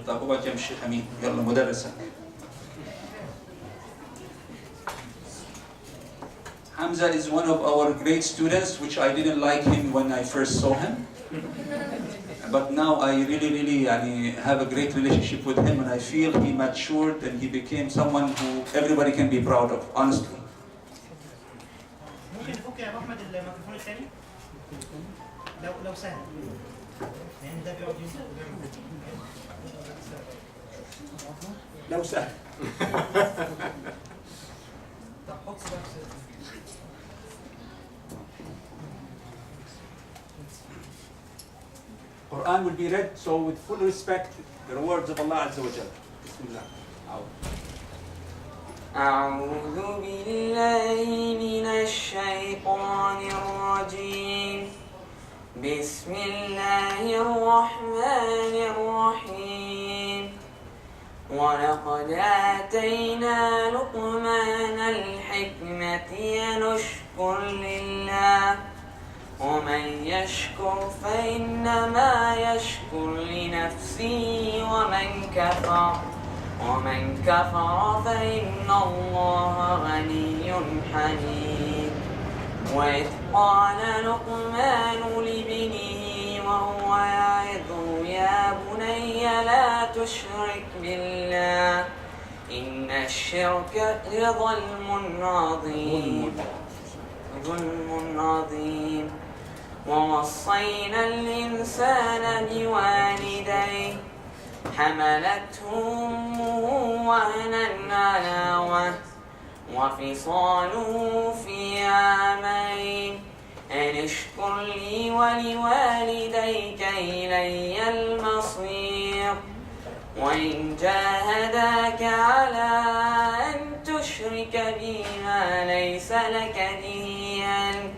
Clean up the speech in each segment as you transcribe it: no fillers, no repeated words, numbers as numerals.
طب اقعد جنب الشيخ امين. يلا مدرسك. Hamza is one of our great students, which I didn't like him when I first saw him. But now I really have a great relationship with him, and I feel he matured and he became someone who everybody can be proud of, honestly. ممكن نفك يا ابو احمد الميكروفون الثاني؟ لو سهل. يعني ده بيقعد لو سهل. طب حط بقى. Quran will be read, so with full respect, the words of Allah Azza wa Jalla. Bismillah. أعوذ بالله من الشيطان الرجيم. بسم الله الرحمن الرحيم. ولقد آتينا لقمان الحكمة ينشكر لله ومن يشكر فإنما يشكر لنفسه ومن كفر فإن الله غني حميد. وإذ قال لقمان لابنه وهو يعظه يا بني لا تشرك بالله إن الشرك لظلم عظيم. ووصينا الإنسان بوالديه حملته أمه وهنا على وهن وفصاله في عامين أن اشكر لي ولوالديك إلي المصير. وإن جاهداك على أن تشرك بي ما ليس لك به علم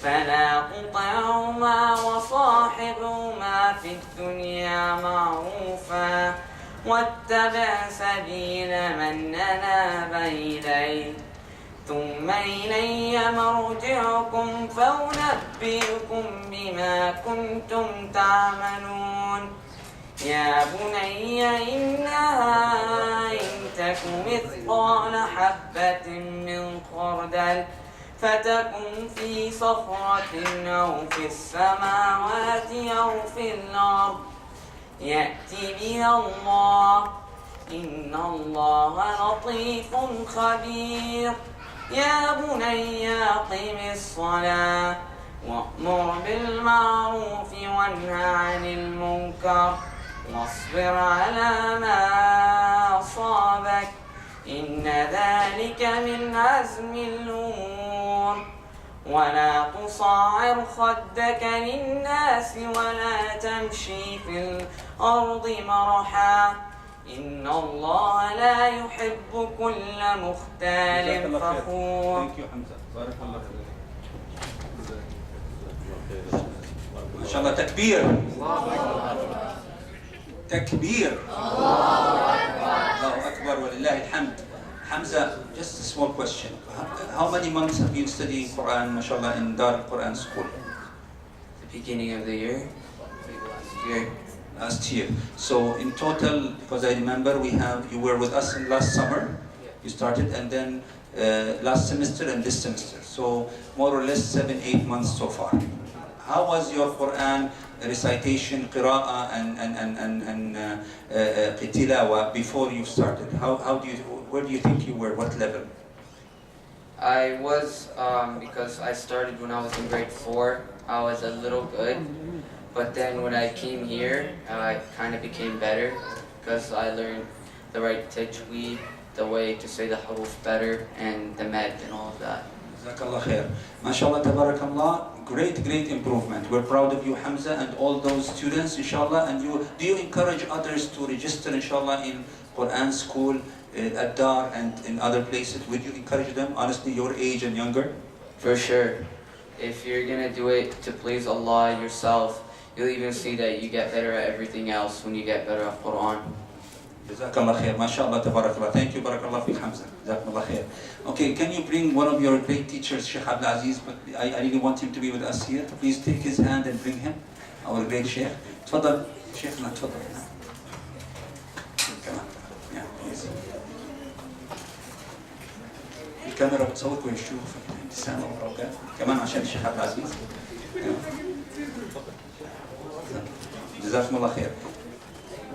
فلا تطعهما وصاحبهما في الدنيا معروفا واتبع سبيل من أناب إلي ثم إلي مرجعكم فأنبئكم بما كنتم تعملون. يا بني إنها إن تك مثقال حبة من خردل فتكن في صخرة أو في السماوات أو في الأرض يأتي بها الله إن الله لطيف خبير. يا بني أقم الصلاة وأمر بالمعروف وانه عن المنكر واصبر على ما أصابك إن ذلك من عزم الأمور. ولا تصعر خدك للناس ولا تمشي في الأرض مرحا إن الله لا يحب كل مختال فخور. ما شاء الله. تكبير. تكبير. الله أكبر ولله الحمد. Hamza, just a small question. How many months have you studied Quran, mashallah, in Dar Quran school? The beginning of the year, Last year. So in total, because I remember you were with us in last summer, you started, and then last semester and this semester. So more or less 7-8 months so far. How was your Quran recitation, qira'ah, and tilawa before you started? Where do you think you were? What level? I was, because I started when I was in grade 4, I was a little good. But then when I came here, I kind of became better because I learned the right tajweed, the way to say the huruf better, and the med and all of that. Jazakallah khair. MashaAllah, tabarakallah, great improvement. We're proud of you, Hamza, and all those students, inshallah. And do you encourage others to register, inshallah, in Quran school at Dar and in other places? Would you encourage them, honestly, your age and younger? For sure. If you're going to do it to please Allah yourself, you'll even see that you get better at everything else when you get better at Quran. Jazakallah khair. MashaAllah, tabarakallah. Thank you, barakallah fi Hamza. Jazakallah khair. Okay, can you bring one of your great teachers, Sheikh Abdul Aziz? But I really want him to be with us here. Please take his hand and bring him, our great Sheikh. تفضل شيخنا تفضل. الكاميرا بتصور كويس، شوف ابتسامه وبركات كمان عشان الشيخ عبد العزيز. جزاكم الله خير.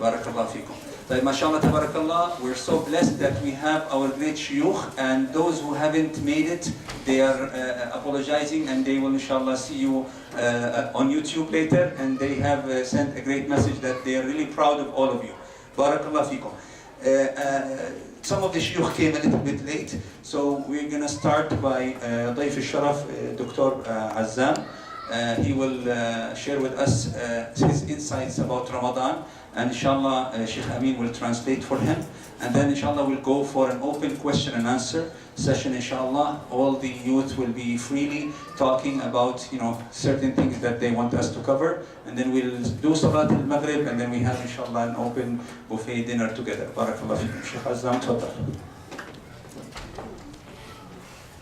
بارك الله فيكم. طيب ما شاء الله تبارك الله. We're so blessed that we have our great shuyukh, and those who haven't made it, they are apologizing, and they will inshallah see you on YouTube later, and they have sent a great message that they are really proud of all of you. بارك الله فيكم. Some of the shuyukh came a little bit late, so we're going to start by ضيف الشرف Dr. Azzam. He will share with us his insights about Ramadan, and inshallah Sheikh Amin will translate for him, and then inshallah we'll go for an open question and answer session. Inshallah all the youth will be freely talking about certain things that they want us to cover, and then we'll do Salat al-Maghrib, and then we have inshallah an open buffet dinner together. Barakallah fikum. Sheikh Azzam, tafadhal.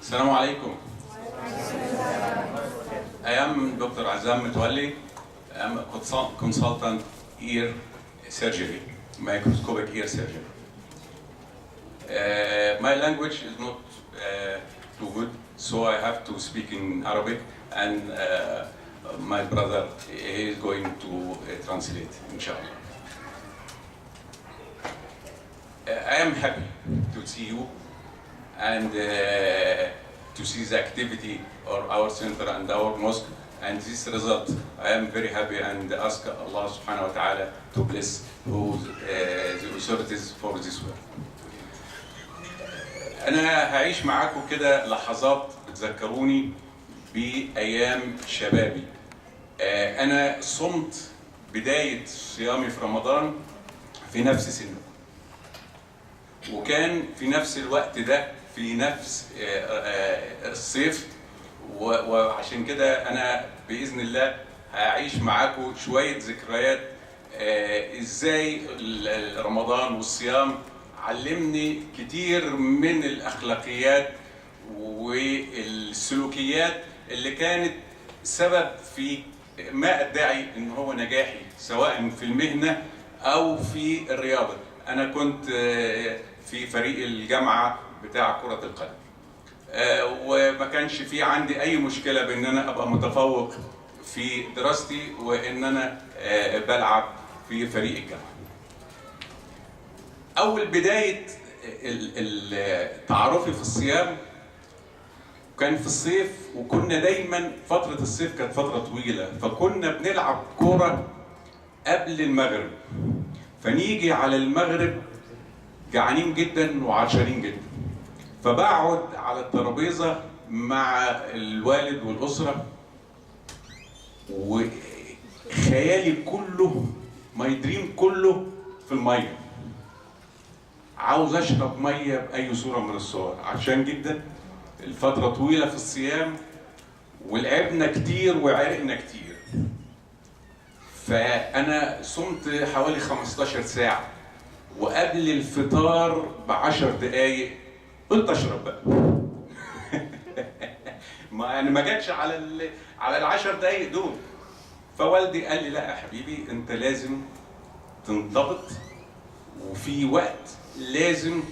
Assalamu alaikum. I am Dr. Azzam Mutwalli. I am a consultant ear surgery, microscopic ear surgery. My language is not too good, so I have to speak in Arabic, and my brother is going to translate, inshallah. I am happy to see you and to see the activity of our center and our mosque, and this result. I am very happy and ask Allah subhanahu wa ta'ala to bless the authorities for this work. أنا هعيش معاكم كده لحظات بتذكروني بأيام شبابي. أنا صمت بداية صيامي في رمضان في نفس سنه، وكان في نفس الوقت ده في نفس الصيف، وعشان كده أنا بإذن الله هعيش معاكم شوية ذكريات إزاي رمضان والصيام علمني كتير من الأخلاقيات والسلوكيات اللي كانت سبب في ما أدعي إن هو نجاحي سواء في المهنة أو في الرياضة. أنا كنت في فريق الجامعة بتاع كرة القدم، وما كانش في عندي أي مشكلة بإن أنا أبقى متفوق في دراستي وإن أنا بلعب في فريق الجامعة. أول بداية تعرفي في الصيام كان في الصيف، وكنا دايما فترة الصيف كانت فترة طويلة، فكنا بنلعب كورة قبل المغرب، فنيجي على المغرب جعانين جدا وعطشانين جدا، فبقعد على الترابيزة مع الوالد والأسرة، وخيالي كله ماي دريم كله في المية. عاوز اشرب ميه باي صوره من الصور، عشان جدا الفتره طويله في الصيام ولعبنا كتير وعرقنا كتير. فانا صمت حوالي 15 ساعه، وقبل الفطار ب10 دقايق قلت اشرب بقى. ما انا ما جاتش على ال10 دقايق دول. فوالدي قال لي لا يا حبيبي، انت لازم تنضبط، وفي وقت لازم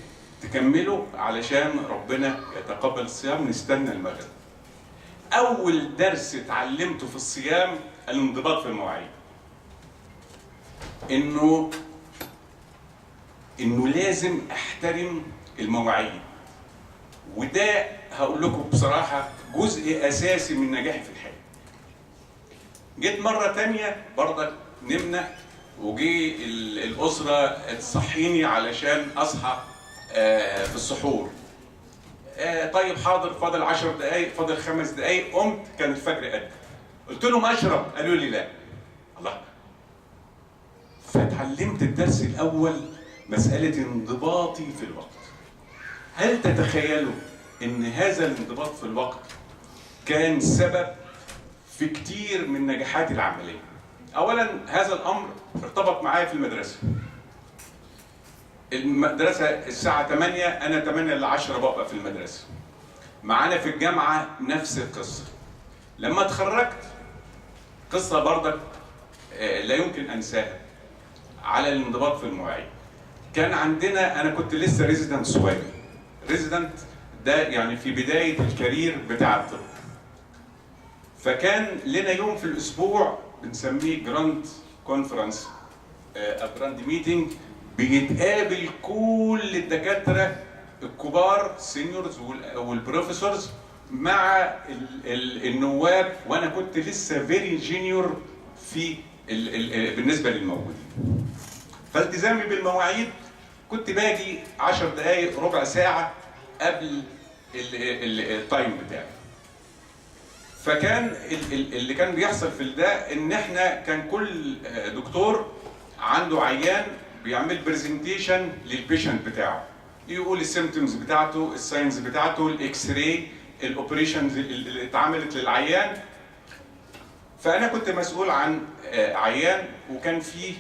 تكمله علشان ربنا يتقبل الصيام، نستنى المغرب. أول درس اتعلمته في الصيام الانضباط في المواعيد. إنه لازم أحترم المواعيد، وده هقول لكم بصراحة جزء أساسي من نجاحي في الحياة. جيت مرة تانية برضك نمنا، وجي الأسرة تصحيني علشان أصحى في السحور. طيب حاضر، فاضل 10 دقايق، فاضل 5 دقايق، قمت كان الفجر قد. قلت لهم أشرب، قالوا لي لا. الله. فتعلمت الدرس الأول مسألة انضباطي في الوقت. هل تتخيلوا إن هذا الانضباط في الوقت كان سبب في كتير من نجاحاتي العملية؟ أولاً هذا الأمر ارتبط معايا في المدرسة. المدرسة الساعة 8، أنا 8 ل 10 ببقى في المدرسة. معانا في الجامعة نفس القصة. لما اتخرجت قصة برضك لا يمكن أنساها على الانضباط في المواعيد. كان عندنا، أنا كنت لسه ريزيدنت صغير. ريزيدنت ده يعني في بدايه الكارير بتاع الطب. فكان لنا يوم في الاسبوع بنسميه جراند كونفرنس، جراند ميتنج، بيتقابل كل الدكاتره الكبار سينيورز والبروفيسورز مع النواب، وانا كنت لسه فيري جينيور في بالنسبه للموجودين. فالتزامي بالمواعيد كنت باجي 10 دقائق ربع ساعه قبل التايم بتاعي. فكان اللي كان بيحصل في ده ان احنا كان كل دكتور عنده عيان بيعمل برزنتيشن للبيشنت بتاعه، يقول السيمتومز بتاعته، الساينز بتاعته، الاكس راي، الاوبريشنز اللي اتعملت للعيان. فانا كنت مسؤول عن عيان، وكان في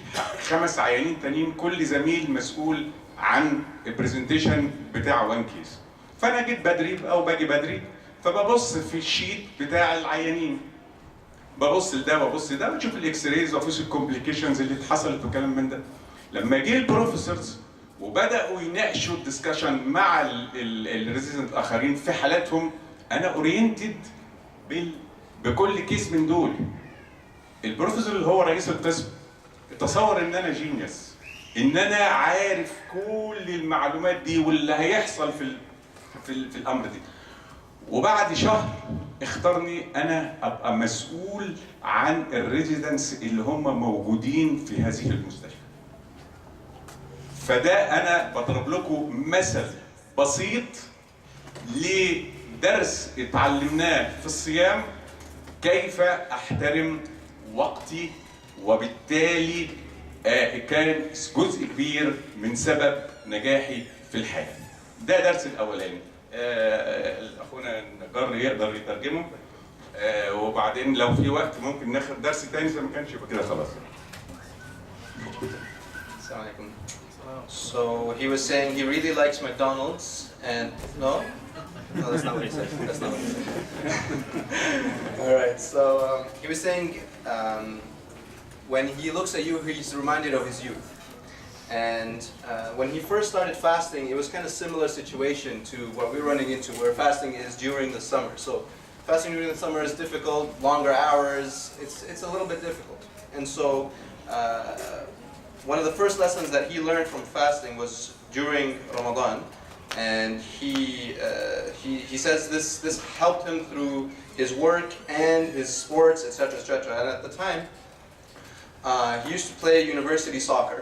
5 عيانين تانيين، كل زميل مسؤول عن البرزنتيشن بتاع 1 كيس. فانا جيت بدري او باجي بدري، فببص في الشيت بتاع العيانين، ببص لده وببص لده، بشوف الاكس رايز وبشوف الكومبليكيشنز اللي اتحصلت وكلام من ده. لما جه البروفيسورز وبداوا يناقشوا الدسكشن مع الريزيدنت الاخرين في حالاتهم، انا اورينتد بكل كيس من دول. البروفيسور اللي هو رئيس القسم تصور ان انا جينيوس، ان انا عارف كل المعلومات دي واللي هيحصل في الامر دي. وبعد شهر اختارني انا ابقى مسؤول عن الريزيدنس اللي هم موجودين في هذه المستشفى. فده انا بضرب لكم مثل بسيط لدرس اتعلمناه في الصيام، كيف احترم وقتي، وبالتالي كان جزء كبير من سبب نجاحي في الحياه. ده درس الاولاني. اخونا النجار يقدر يترجمه، وبعدين لو في وقت ممكن ناخد درس تاني، اذا ما كانش يبقى كده خلاص. Assalamu alaikum. So he was saying he really likes McDonald's and no, that's not what he said. That's not what he said. All right. So he was saying when he looks at you, he's reminded of his youth. And when he first started fasting, it was kind of similar situation to what we're running into, where fasting is during the summer. So fasting during the summer is difficult, longer hours. It's a little bit difficult. And so one of the first lessons that he learned from fasting was during Ramadan, and he says this helped him through his work and his sports, etc., etc. And at the time, he used to play university soccer.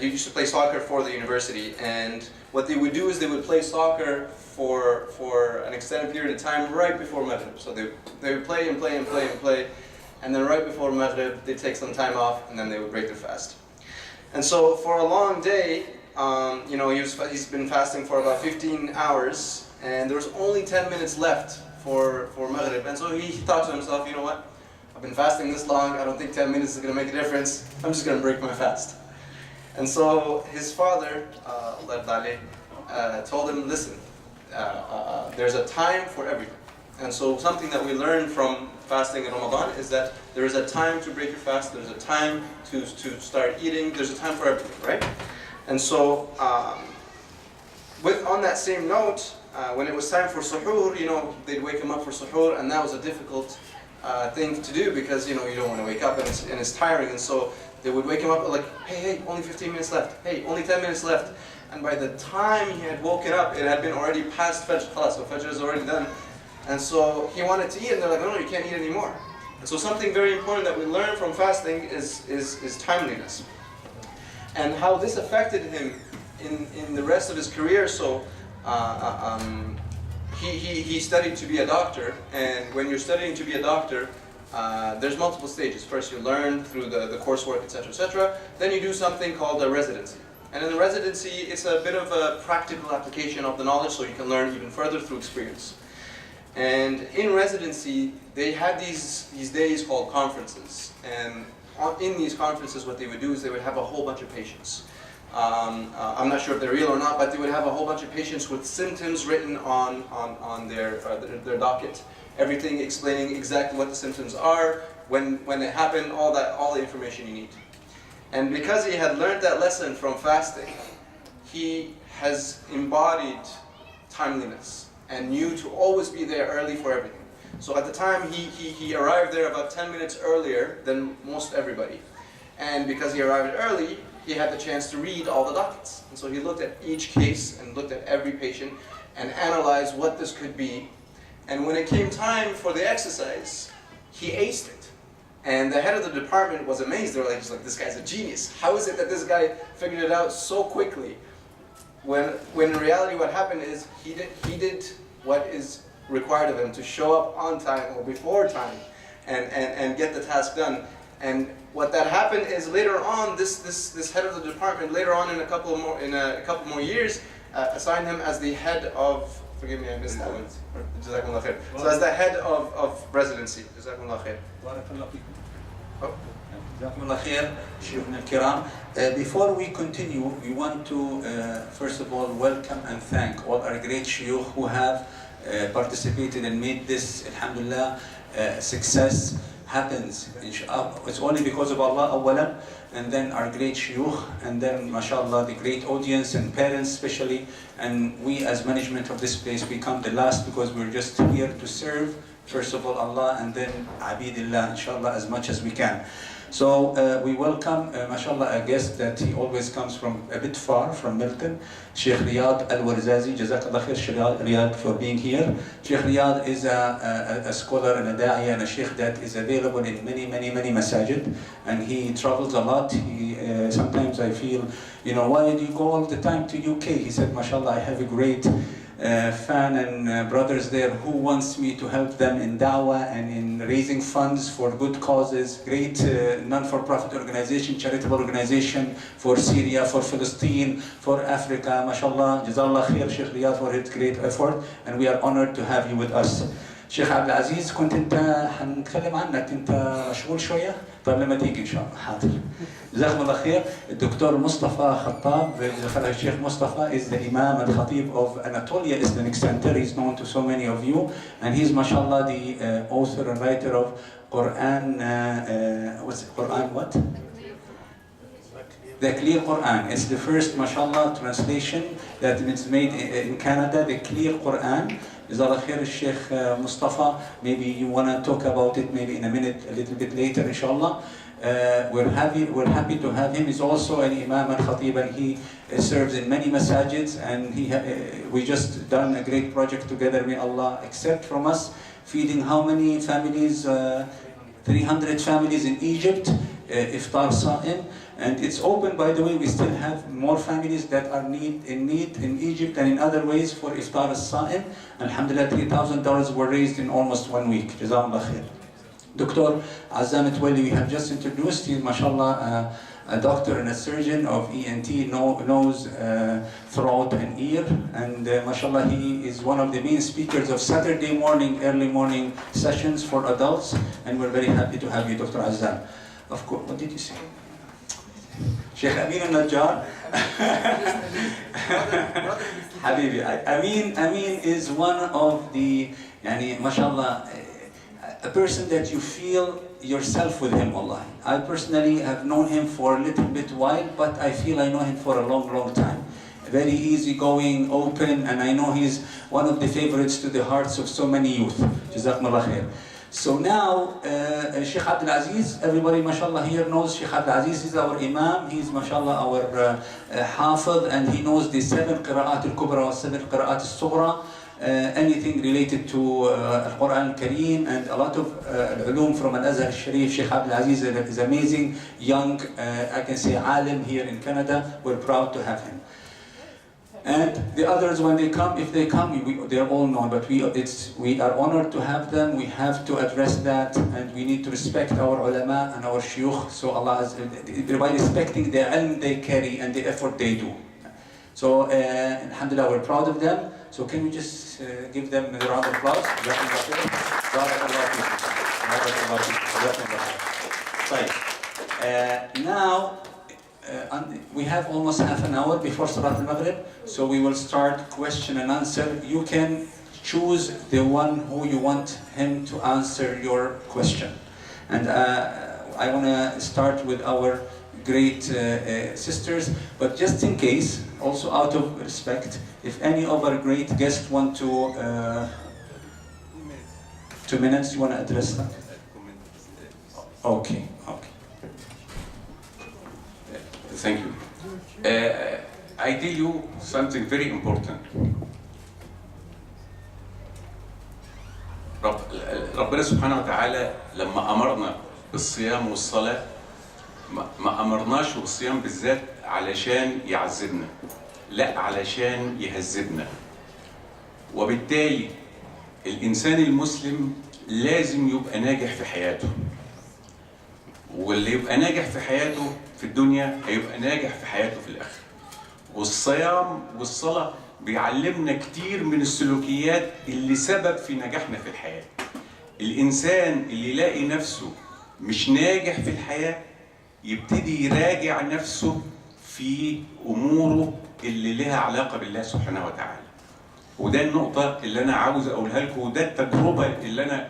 He used to play soccer for the university, and what they would do is they would play soccer for an extended period of time right before Maghrib. So they would play and play and play and play, and then right before Maghrib they'd take some time off, and then they would break their fast. And so for a long day, you know, he's been fasting for about 15 hours, and there was only 10 minutes left for Maghrib. And so he thought to himself, you know what? I've been fasting this long, I don't think 10 minutes is going to make a difference. I'm just going to break my fast. And so his father, told him, listen, there's a time for everything. And so something that we learn from fasting in Ramadan is that there is a time to break your fast, there's a time to start eating, there's a time for everything, right? And so on that same note, when it was time for suhoor, you know, they'd wake him up for suhoor, and that was a difficult thing to do, because you know you don't want to wake up and it's tiring, and so they would wake him up like, hey, only 15 minutes left, hey, only 10 minutes left, and by the time he had woken up, it had been already past Fajr, so Fajr is already done, and so he wanted to eat, and they're like, no, you can't eat anymore. And so something very important that we learn from fasting is timeliness, and how this affected him in the rest of his career. So he studied to be a doctor, and when you're studying to be a doctor, there's multiple stages. First you learn through the coursework, etc., etc. Then you do something called a residency. And in the residency, it's a bit of a practical application of the knowledge, so you can learn even further through experience. And in residency, they had these days called conferences. And in these conferences, what they would do is they would have a whole bunch of patients. I'm not sure if they're real or not, but they would have a whole bunch of patients with symptoms written on their docket. Everything explaining exactly what the symptoms are, when they happen, all the information you need. And because he had learned that lesson from fasting, he has embodied timeliness and knew to always be there early for everything. So at the time, he arrived there about 10 minutes earlier than most everybody. And because he arrived early, he had the chance to read all the dockets. And so he looked at each case and looked at every patient and analyzed what this could be. And when it came time for the exercise, he aced it. And the head of the department was amazed. They were like, this guy's a genius. How is it that this guy figured it out so quickly? When in reality what happened is he did what is required of him to show up on time or before time and get the task done. And what that happened is later on, this head of the department later on in a couple more years assigned him as the head of, forgive me, I missed that one. Jazakumullah khair. So as the head of residency. Jazakumullah khair. Oh. Jazakumullah khair, Shaykhna al-Kiram. Before we continue, we want to first of all welcome and thank all our great shuyukh who have participated and made this, alhamdulillah, success happens. It's only because of Allah awalan, and then our great shuyukh, and then mashallah the great audience and parents especially, and we as management of this place, we come the last because we're just here to serve first of all Allah and then abidillah inshallah as much as we can. So we welcome, mashallah, a guest that he always comes from a bit far, from Milton, Sheikh Riyad Al-Warzazi. Jazakallah khair, Sheikh Riyad, for being here. Sheikh Riyad is a scholar and a da'i and a sheikh that is available in many masajid, and he travels a lot. He sometimes I feel, why do you go all the time to UK? He said, mashallah, I have a great fan and brothers there who wants me to help them in da'wah and in raising funds for good causes, great non-for-profit organization, charitable organization for Syria, for Palestine, for Africa, mashallah. Jazallah khair, Sheikh Riyad, for his great effort, and we are honored to have you with us. شيخ عبد العزيز كنت انت حنتكلم عنك انت مشغول شويه طيب لما تيجي ان شاء الله حاضر جزاكم الله خير الدكتور مصطفى خطاب الشيخ مصطفى is the imam and khatib of Anatolia Islamic Center. He's known to so many of you, and he's mashallah the author and writer of Quran what's it, Quran what? The Clear Quran. It's the first mashallah translation that is made in Canada, the Clear Quran. Jazakallah khair, Sheikh Mustafa. Maybe you want to talk about it maybe in a minute, a little bit later, inshallah. We're happy to have him. He's also an imam and khatib, and he serves in many masajids, and we just done a great project together. May Allah accept from us, feeding how many families? 300 families in Egypt, iftar sa'im. And it's open, by the way. We still have more families that are in need in Egypt and in other ways for iftar as-sa'im. Alhamdulillah, $3,000 were raised in almost 1 week. Jazakallah khair. Dr. Azzam Twali, we have just introduced. He's mashallah a doctor and a surgeon of ENT, nose, throat and ear, and mashallah he is one of the main speakers of Saturday morning, early morning sessions for adults, and we're very happy to have you, Dr. Azzam. Of course, what did you say? Sheikh Amin al-Najjar. Habibi, Amin is one of the, mashallah, a person that you feel yourself with him, Allah. I personally have known him for a little bit while, but I feel I know him for a long time. Very easygoing, open, and I know he's one of the favorites to the hearts of so many youth. Jazakumullah khair. So now, Sheikh Abdul Aziz, everybody mashallah here knows Sheikh Abdul Aziz is our imam. He's mashallah our hafid, and he knows the 7 qira'at al-kubra, 7 qira'at al-sughra, anything related to Al-Quran al-Kareem, and a lot of ulum from Al-Azhar al-Sharif. Sheikh Abdul Aziz is amazing, young, I can say alim here in Canada. We're proud to have him. And the others, when they come, if they come, they're all known, but we are honored to have them. We have to address that, and we need to respect our ulama and our shuyukh. So Allah is by respecting the ilm they carry and the effort they do. So alhamdulillah, we're proud of them. So can we just give them a round of applause? Now, we have almost half an hour before Salat al-Maghrib, so we will start question and answer. You can choose the one who you want him to answer your question. And I want to start with our great sisters. But just in case, also out of respect, if any of our great guests want to 2 minutes, you want to address that? Okay. Thank you. I tell you something very important. ربنا سبحانه وتعالى لما أمرنا بالصيام والصلاة ما أمرناش بالصيام بالذات علشان يعذبنا، لا علشان يهذبنا. وبالتالي الإنسان المسلم لازم يبقى ناجح في حياته، واللي يبقى ناجح في حياته في الدنيا هيبقى ناجح في حياته في الآخرة. والصيام والصلاة بيعلمنا كتير من السلوكيات اللي سبب في نجاحنا في الحياة. الإنسان اللي يلاقي نفسه مش ناجح في الحياة يبتدي يراجع نفسه في أموره اللي لها علاقة بالله سبحانه وتعالى. وده النقطة اللي أنا عاوز أقولها لكم، وده التجربة اللي أنا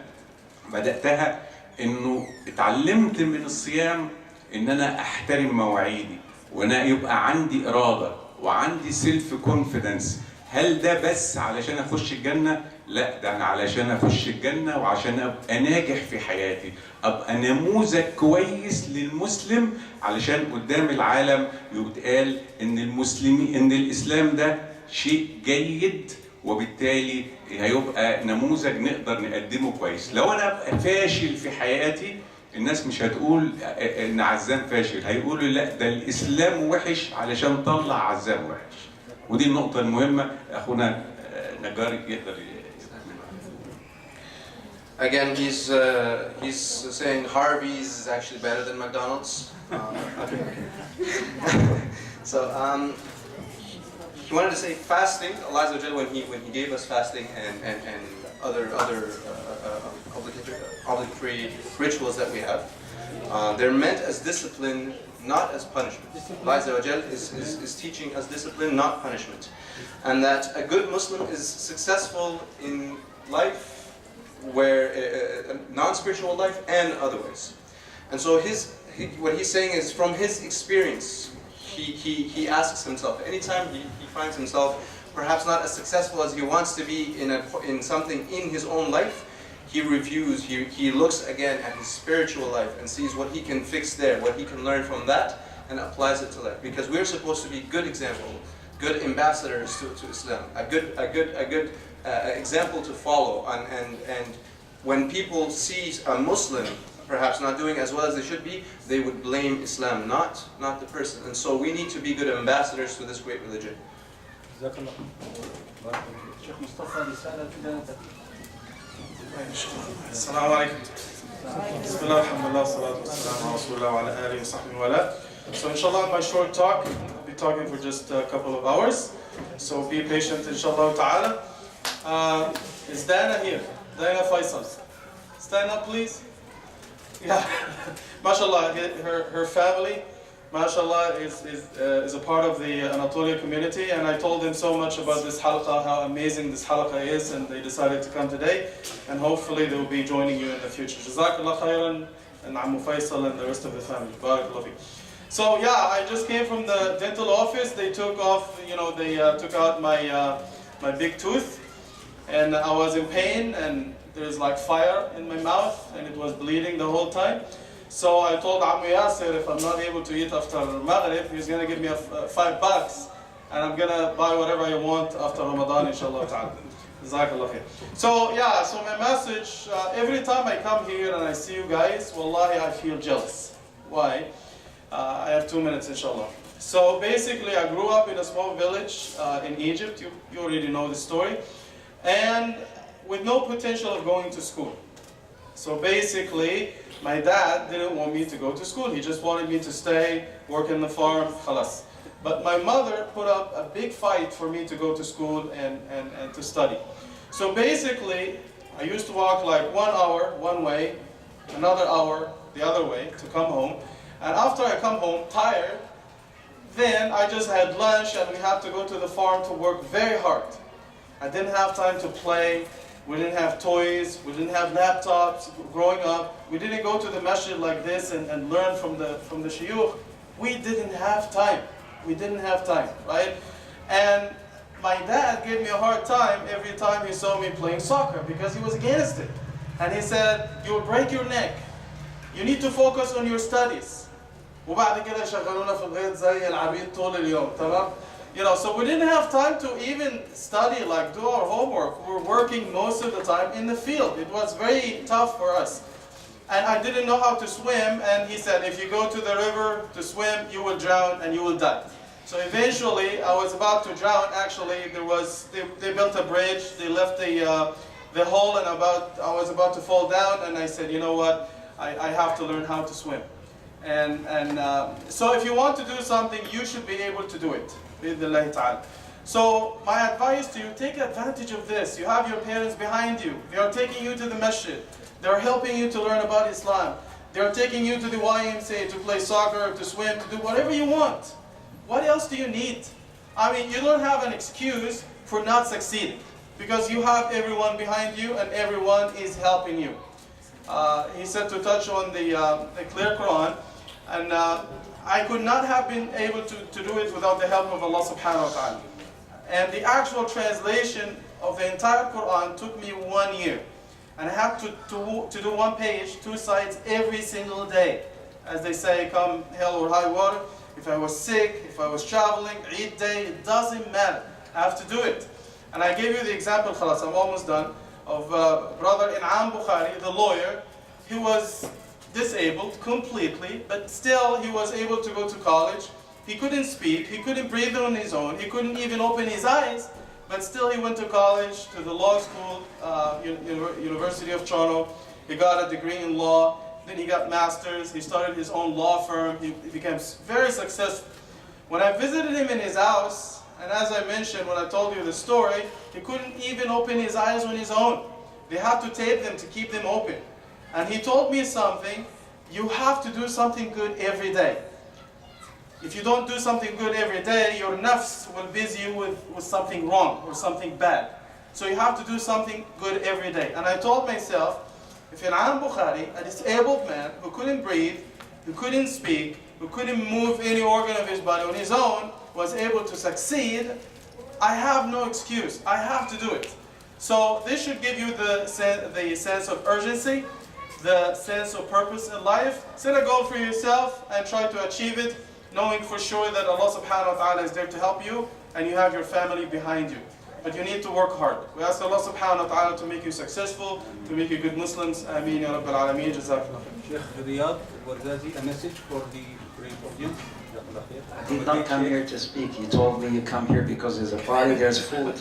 بدأتها، إنه اتعلمت من الصيام إن أنا أحترم مواعيدي، وأنا يبقى عندي إرادة وعندي سيلف كونفيدنس. هل ده بس علشان أخش الجنة؟ لا، ده أنا علشان أخش الجنة وعشان أبقى ناجح في حياتي، أبقى نموذج كويس للمسلم، علشان قدام العالم يتقال إن المسلمين إن الإسلام ده شيء جيد، وبالتالي هيبقى نموذج نقدر نقدمه كويس. لو أنا أبقى فاشل في حياتي الناس مش هتقول إن عزام فاشل، هيقولوا لا ده الإسلام وحش علشان طلع عزام وحش. ودي النقطة المهمة. أخونا نجار يقدر Again, he's saying Harvey's is actually better than McDonald's. So he wanted to say fasting. Allah Azza wa Jalla, when he gave us fasting and other obligatory rituals that we have, they're meant as discipline, not as punishment. Allah Azza wa Jalla is teaching us discipline, not punishment, and that a good Muslim is successful in life, where non-spiritual life and other ways. And so what he's saying is, from his experience, he asks himself, anytime he finds himself perhaps not as successful as he wants to be in something in his own life, he reviews, he looks again at his spiritual life and sees what he can fix there, what he can learn from that, and applies it to life. Because we're supposed to be good example, good ambassadors to Islam, a good example to follow. And when people see a Muslim perhaps not doing as well as they should be, they would blame Islam, not the person. And so we need to be good ambassadors to this great religion. السلام عليكم. بسم الله الحمد لله والصلاة والسلام على رسول الله وعلى آله وصحبه وله. So inshallah, my short talk, I'll be talking for just a couple of hours. So be patient, inshallah ta'ala. Is Dana here? Dana Faisal. Stand up, please. Yeah, mashallah, her family, mashallah, is a part of the Anatolia community, and I told them so much about this halaqah, how amazing this halaqah is, and they decided to come today, and hopefully they will be joining you in the future. Jazakallah khairan, and Ammu Faisal and the rest of the family. Barakallah fi. So yeah, I just came from the dental office. They took off, they took out my big tooth, and I was in pain, and there's like fire in my mouth, and it was bleeding the whole time. So I told Ammu Yasir, if I'm not able to eat after Maghrib, he's going to give me $5, and I'm going to buy whatever I want after Ramadan, inshallah ta'ala. Jazakallah khair. So yeah, so my message, every time I come here and I see you guys, wallahi, I feel jealous. Why? I have 2 minutes, inshallah. So basically, I grew up in a small village in Egypt. You already know the story. And with no potential of going to school. So basically, my dad didn't want me to go to school. He just wanted me to stay, work in the farm, khalas. But my mother put up a big fight for me to go to school and to study. So basically, I used to walk like 1 hour one way, another hour the other way to come home. And after I come home tired, then I just had lunch and we had to go to the farm to work very hard. I didn't have time to play. We didn't have toys, we didn't have laptops growing up. We didn't go to the masjid like this and learn from the shuyukh. We didn't have time. We didn't have time, right? And my dad gave me a hard time every time he saw me playing soccer because he was against it. And he said, you will break your neck. You need to focus on your studies. وبعد كده شغلونا في الغيط زي العبيد طول اليوم، تمام؟ You know, so we didn't have time to even study, like do our homework. We were working most of the time in the field. It was very tough for us. And I didn't know how to swim, and he said, if you go to the river to swim, you will drown and you will die. So eventually, I was about to drown. Actually, they built a bridge. They left the hole, and I was about to fall down. And I said, you know what? I have to learn how to swim. And so if you want to do something, you should be able to do it. So my advice to you, take advantage of this. You have your parents behind you. They are taking you to the masjid. They are helping you to learn about Islam. They are taking you to the YMCA to play soccer, to swim, to do whatever you want. What else do you need? I mean, you don't have an excuse for not succeeding because you have everyone behind you and everyone is helping you. He said to touch on the clear Quran, and I could not have been able to do it without the help of Allah subhanahu wa ta'ala. And the actual translation of the entire Quran took me 1 year. And I have to do one page, 2 sides every single day. As they say, come hell or high water. If I was sick, if I was traveling, Eid day, it doesn't matter. I have to do it. And I gave you the example, khalas, I'm almost done, of brother In'am Bukhari, the lawyer. He was disabled completely, but still he was able to go to college. He couldn't speak, he couldn't breathe on his own, he couldn't even open his eyes, but still he went to college, to the law school, University of Toronto. He got a degree in law, then he got masters, he started his own law firm, he became very successful. When I visited him in his house, and as I mentioned when I told you the story, he couldn't even open his eyes on his own. They had to tape them to keep them open. And he told me something, you have to do something good every day. If you don't do something good every day, your nafs will busy you with something wrong or something bad. So you have to do something good every day. And I told myself, if In'am Bukhari, a disabled man who couldn't breathe, who couldn't speak, who couldn't move any organ of his body on his own, was able to succeed, I have no excuse. I have to do it. So this should give you the sense of urgency, the sense of purpose in life. Set a goal for yourself and try to achieve it, knowing for sure that Allah subhanahu wa ta'ala is there to help you and you have your family behind you. But you need to work hard. We ask Allah subhanahu wa ta'ala to make you successful, to make you good Muslims. Ameen ya Rabbil Alameen. Jazakallah. Sheikh Riyad Warzazi, a message for the great audience. I did not come here to speak. He told me you come here because there's a party, there's food.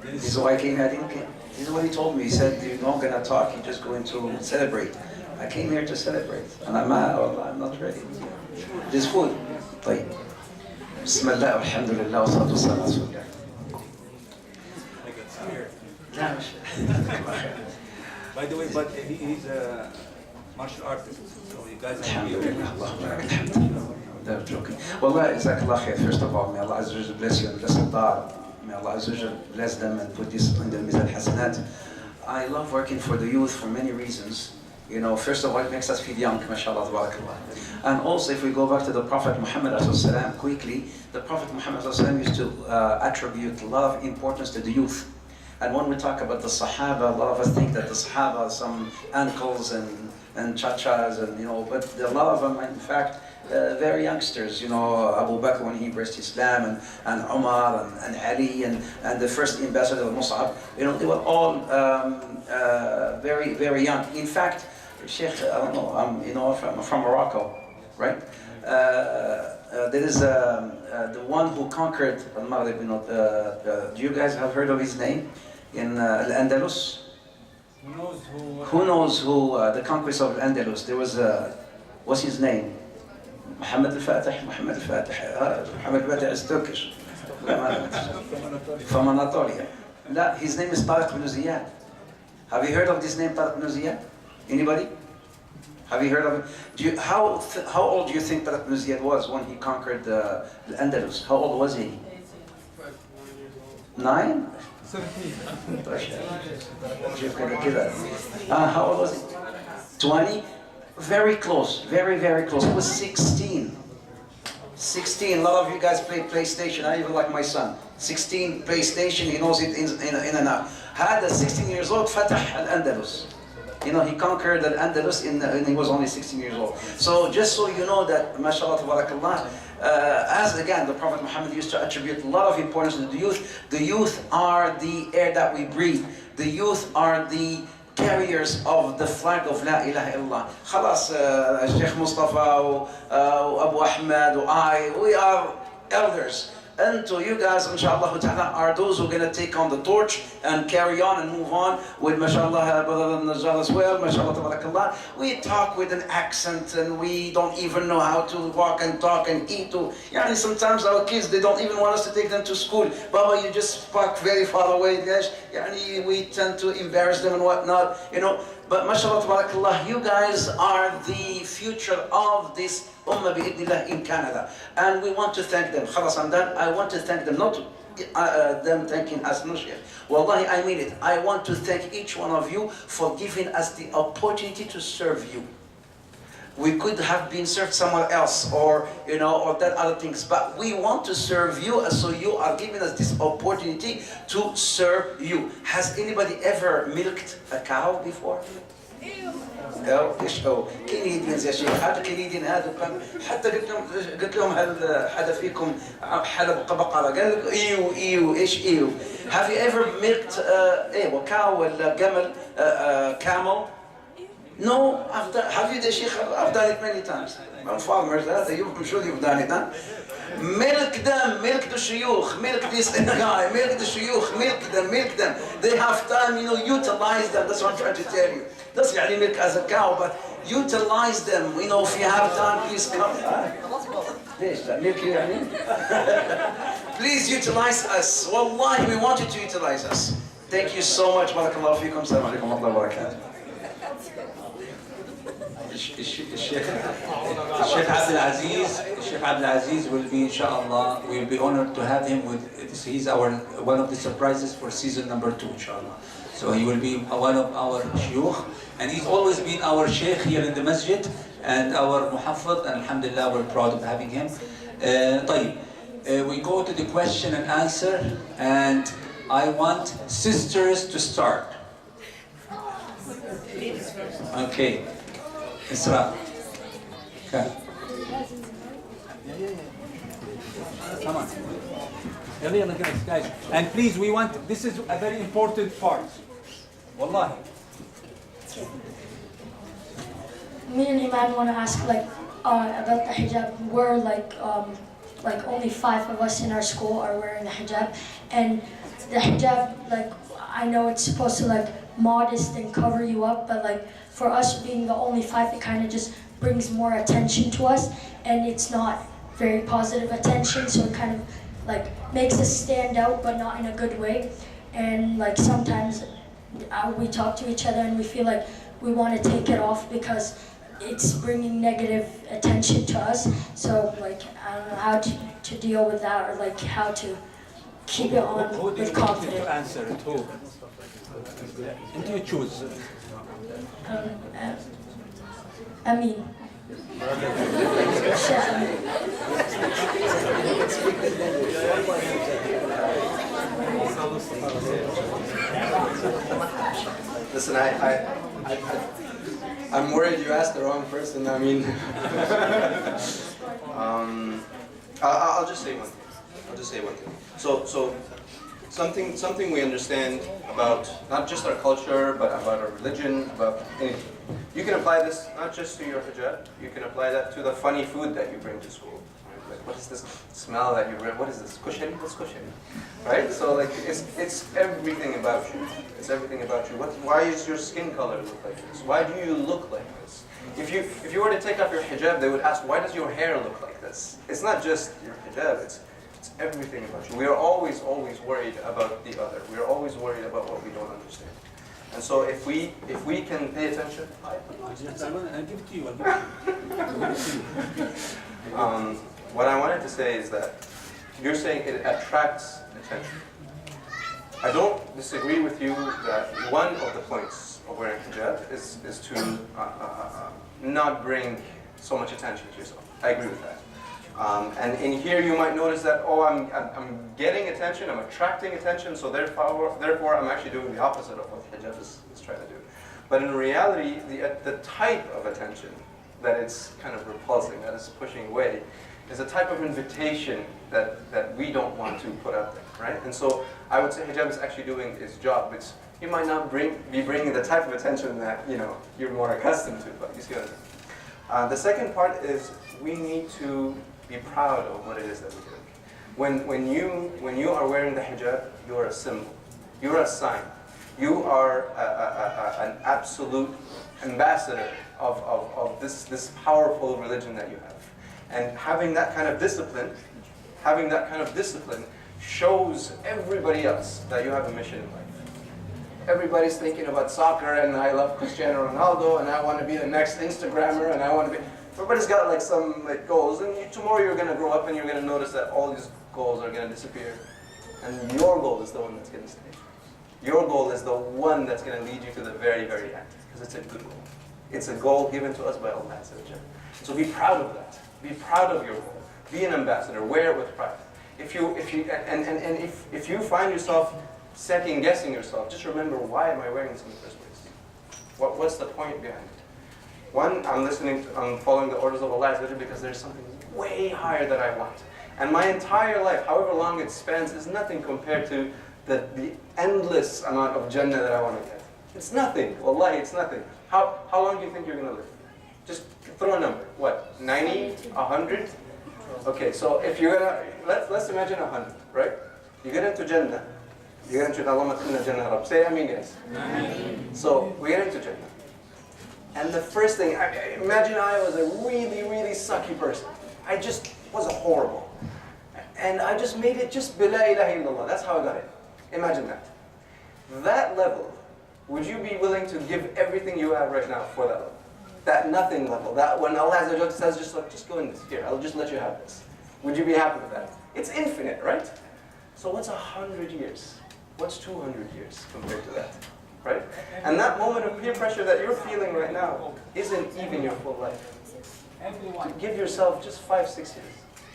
This is why I came. This is what he told me. He said, you're not going to talk, you're just going to celebrate. I came here to celebrate. And I'm not ready. There's food. طيب. بسم الله والحمد لله والصلاة والسلام على رسول الله. By the way, but he's a martial artist, so you guys are Alhamdulillah, Allah barak, alhamdulillah. They're joking. Wallah, Jazakallah khair. First of all, may Allah Azza wa Jal bless you and bless Dar. May Allah Azza wa Jal bless them and put this in the Mizan Hasanat. I love working for the youth for many reasons. You know, first of all, it makes us feel young, mashallah, tabarakallah. And also, if we go back to the Prophet Muhammad ﷺ, quickly, the Prophet Muhammad ﷺ used to attribute a lot of importance to the youth. And when we talk about the Sahaba, a lot of us think that the Sahaba are some uncles and chachas, and you know, but a lot of them, in fact, they're youngsters. You know, Abu Bakr when he embraced Islam, and Umar and Ali, and the first ambassador of Mus'ab. You know, they were all very, very young. In fact, Sheikh, I don't know, you know, from Morocco, right? There is the one who conquered Al-Maghrib. You know, do you guys have heard of his name? In Al-Andalus? Who knows who the conquest of Al-Andalus? There was what's his name? Muhammad al-Fatih. Muhammad al-Fatih is Turkish. From Anatolia. No, his name is Tariq ibn Ziyad. Have you heard of this name, Tariq ibn Ziyad? Anybody? Have you heard of it? How old do you think Tariq ibn Ziyad was when he conquered Al-Andalus? How old was he? 9? 17. How old was he? 20? Very close, very, very close. He was 16. 16, a lot of you guys play PlayStation, I even like my son. 16 PlayStation, he knows it in and out. هذا 16 years old فتح الأندلس. You know, he conquered Al-Andalus when he was only 16 years old. So just so you know that, mashallah, tabarakallah, as again, the Prophet Muhammad used to attribute a lot of importance to the youth. The youth are the air that we breathe. The youth are the carriers of the flag of La ilaha illallah. خلاص, Sheikh Mustafa, Abu Ahmed, we are elders. And to you guys, inshallah ta'ala, are those who are going to take on the torch and carry on and move on with, mashallah, Brother Najal as well, mashallah, tabarakallah. We talk with an accent and we don't even know how to walk and talk and eat. Yani sometimes our kids, they don't even want us to take them to school. Baba, you just park very far away. Yani we tend to embarrass them and whatnot, you know. But mashallah, tabarakallah, you guys are the future of this Ummah bi'idnillah in Canada. And we want to thank them. Khalas, I'm done. I want to thank them, not them thanking us, no Sheikh. Wallahi, I mean it. I want to thank each one of you for giving us the opportunity to serve you. We could have been served somewhere else or, you know, or that other things. But we want to serve you, so you are giving us this opportunity to serve you. Has anybody ever milked a cow before? ايش هو كنديانز يا شيخ هذا كنديان هذا حتى قلت لهم هل حدا فيكم حلب بقره قال لك ايوه ايش ايوه. Have you ever milked a cow ولا جمل camel? No, have you, Sheikh? I've done it many times. I'm farmers, I'm sure you've done it, huh? Milk them, milk the shuyukh, milk this guy, milk the shuyukh, milk them. They have time, you know, utilize them. That's what I'm trying to tell you. That's يعني milk as a cow, but utilize them. You know, if you have time, please come. Please utilize us. Wallahi, we want you to utilize us. Thank you so much. Barakallahu feekum. Assalamu alaikum wa rahmatullahi wa barakatuh. Sheikh Abdul Aziz will be, inshallah, we'll be honored to have him with, he's one of the surprises for season number 2, inshallah. So he will be one of our shuyukh, and he's always been our sheikh here in the masjid, and our muhaffad, and alhamdulillah, we're proud of having him. طيب, we go to the question and answer, and I want sisters to start. Okay. Isra. Okay. Come on. Guys. And please, we want, this is a very important part. Wallahi. Me and Iman want to ask about the hijab. We're like only 5 of us in our school are wearing the hijab, and the hijab, like, I know it's supposed to modest and cover you up, but for us being the only 5, it kind of just brings more attention to us, and it's not very positive attention, so it kind of makes us stand out, but not in a good way. And sometimes we talk to each other and we feel like we want to take it off because it's bringing negative attention to us. So I don't know how to deal with that, or how to keep it on with confidence. To answer it? Who? And you choose. Amin. Listen, I'm worried you asked the wrong person. I mean, I'll just say one thing. So something we understand about not just our culture, but about our religion, about anything. You can apply this not just to your hijab. You can apply that to the funny food that you bring to school. Right? What is this smell that you bring? What is this? Kushari? What's kushari? Right? So it's everything about you. It's everything about you. Why is your skin color look like this? Why do you look like this? If you were to take off your hijab, they would ask, why does your hair look like this? It's not just your hijab. It's everything about you. We are always worried about the other. We are always worried about what we don't understand. And so if we can pay attention. I'll give it to you. What I wanted to say is that you're saying it attracts attention. I don't disagree with you that one of the points of wearing hijab is to not bring so much attention to yourself. I agree with that. And in here you might notice that, oh, I'm getting attention, I'm attracting attention, so therefore I'm actually doing the opposite of what hijab is trying to do. But in reality, the type of attention that it's kind of repulsing, that it's pushing away, is a type of invitation that we don't want to put out there, right? And so I would say hijab is actually doing its job. You might not be bringing the type of attention that you're more accustomed to, but you see what I mean. The second part is we need to be proud of what it is that we're doing. When you are wearing the hijab, you are a symbol, you're a sign, you are an absolute ambassador of this powerful religion that you have. And having that kind of discipline shows everybody else that you have a mission in life. Everybody's thinking about soccer, and I love Cristiano Ronaldo, and I want to be the next Instagrammer, and I want to be. Everybody's got like some goals, and tomorrow you're going to grow up and you're going to notice that all these goals are going to disappear, and your goal is the one that's going to stay. Your goal is the one that's going to lead you to the very, very end, because it's a good goal. It's a goal given to us by Allah. So be proud of that. Be proud of your goal. Be an ambassador. Wear it with pride. If you find yourself second guessing yourself, just remember, why am I wearing this in the first place? What's the point behind it? One, I'm following the orders of Allah because there's something way higher that I want. And my entire life, however long it spans, is nothing compared to the endless amount of Jannah that I want to get. It's nothing. Wallahi, it's nothing. How long do you think you're going to live? Just throw a number. What? 90? 100? Okay, so if you're going to, let's imagine 100, right? You get into Jannah. You get into Jannah. Say Ameen, yes. Ameen. So we get into Jannah. And the first thing, imagine I was a really, really sucky person. I just was horrible. And I just made it just bila ilaha illallah. That's how I got it. Imagine that. That level, would you be willing to give everything you have right now for that level? That nothing level. That when Allah Azza wa Jalla says, just go in this. Here, I'll just let you have this. Would you be happy with that? It's infinite, right? So what's 100 years? What's 200 years compared to that? Right? And that moment of peer pressure that you're feeling right now isn't even your full life. Give yourself just 5-6 years.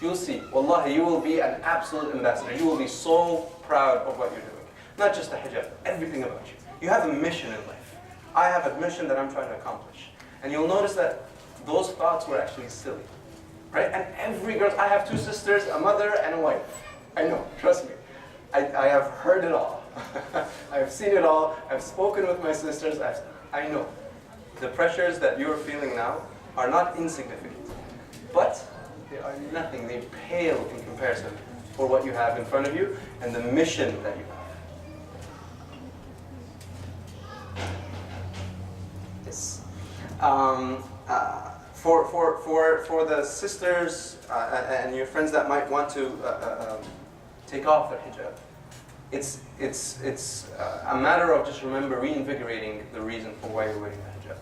You'll see. Wallahi, you will be an absolute ambassador. You will be so proud of what you're doing. Not just the hijab, everything about you. You have a mission in life. I have a mission that I'm trying to accomplish. And you'll notice that those thoughts were actually silly. Right? And every girl, I have 2 sisters, a mother and a wife. I know, trust me. I have heard it all. I have seen it all. I've spoken with my sisters. I know. The pressures that you're feeling now are not insignificant. But they are nothing. They pale in comparison for what you have in front of you and the mission that you have. Yes. For the sisters and your friends that might want to take off their hijab, it's a matter of just reinvigorating the reason for why you're wearing the hijab.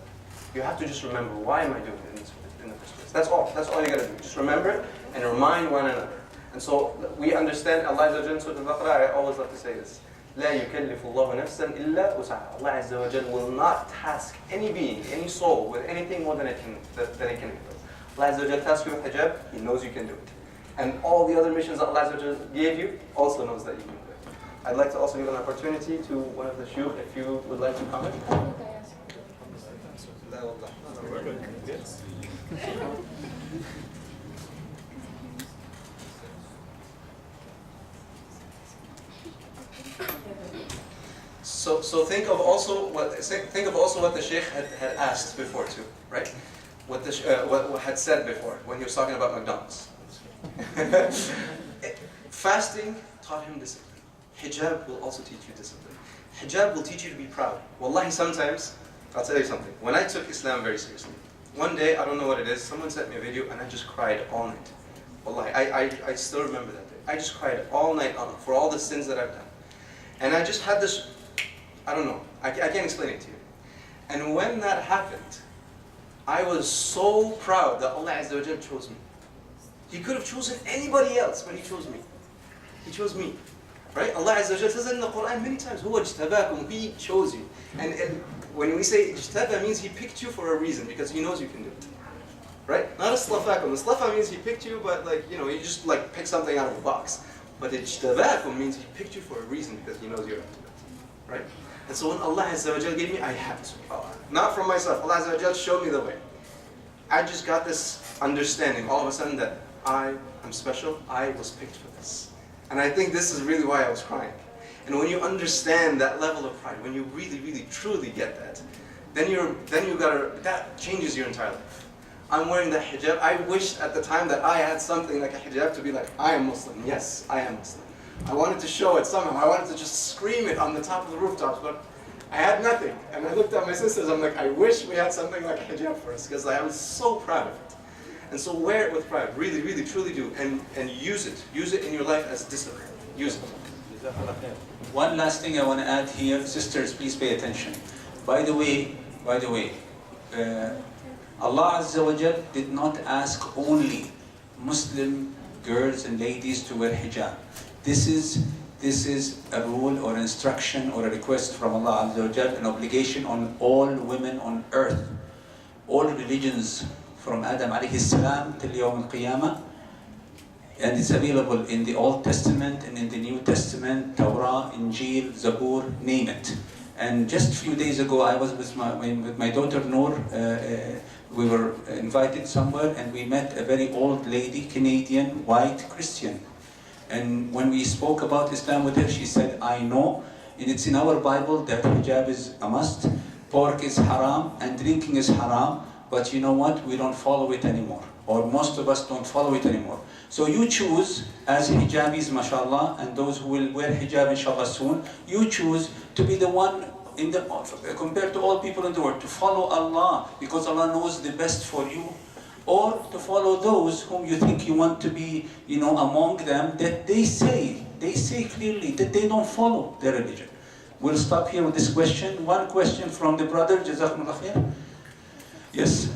You have to just remember, why am I doing it in the first place? That's all. That's all you gotta do. Just remember it and remind one another. And so we understand Allah Azza wa Jalla, Surah Al-Baqarah, I always love to say this. لا يكلف الله نفسا إلا وسعها. Allah Azza wa Jalla will not task any being, any soul, with anything more than it can handle. Allah Azza wa Jalla tasks you with hijab, He knows you can do it. And all the other missions that Allah Azza wa Jalla gave you, also knows that you can do it. I'd like to also give an opportunity to one of the shuyukh, if you would like to comment. So think of also what the Sheikh had asked before too, right? What had said before when he was talking about McDonald's. Fasting taught him discipline. Hijab will also teach you discipline. Hijab will teach you to be proud. Wallahi, sometimes, I'll tell you something. When I took Islam very seriously, one day, I don't know what it is, someone sent me a video and I just cried all night. Wallahi, I still remember that day. I just cried all night for all the sins that I've done. And I just had this, I don't know, I can't explain it to you. And when that happened, I was so proud that Allah Azza wa Jalla chose me. He could have chosen anybody else, but He chose me. He chose me. Right? Allah Azza wa Jalla says in the Quran many times, Huwa ijtabakum, He chose you. And when we say ijtaba, means He picked you for a reason, because He knows you can do it. right? Not a slafakum. The slafa means he picked you, but like, you know, you just like pick something out of a box. But ijtabakum means he picked you for a reason because he knows you're up to it, right? And so when Allah Azza wa Jal gave me, I had to. Not from myself. Allah Azza wa Jal showed me the way. I just got this understanding all of a sudden that I am special. I was picked for this. And I think this is really why I was crying. And when you understand that level of pride, when you really, really, truly get that, that changes your entire life. I'm wearing the hijab. I wished at the time that I had something like a hijab to be like, I am Muslim. Yes, I am Muslim. I wanted to show it somehow. I wanted to just scream it on the top of the rooftops, but I had nothing. And I looked at my sisters, I'm like, I wish we had something like a hijab for us, because I was so proud of it. And so wear it with pride. Really, really, truly do. And use it. Use it in your life as discipline. Use it. One last thing I want to add here, sisters, please pay attention. By the way, Allah Azza wa Jal did not ask only Muslim girls and ladies to wear hijab. This is a rule or instruction or a request from Allah Azza wa Jal, an obligation on all women on earth, all religions from Adam alayhi salam till Yawm al-Qiyamah. And it's available in the Old Testament and in the New Testament, Torah, Injil, Zabur, name it. And just a few days ago, I was with my daughter Noor. We were invited somewhere, and we met a very old lady, Canadian, white Christian. And when we spoke about Islam with her, she said, I know, and it's in our Bible that hijab is a must, pork is haram, and drinking is haram, but you know what? We don't follow it anymore. Or most of us don't follow it anymore. So you choose, as hijabis, mashallah, and those who will wear hijab, inshallah, soon, you choose to be the one, compared to all people in the world, to follow Allah, because Allah knows the best for you, or to follow those whom you think you want to be, among them, that they say clearly that they don't follow their religion. We'll stop here with this question. One question from the brother, Jazakumullah khair. Yes.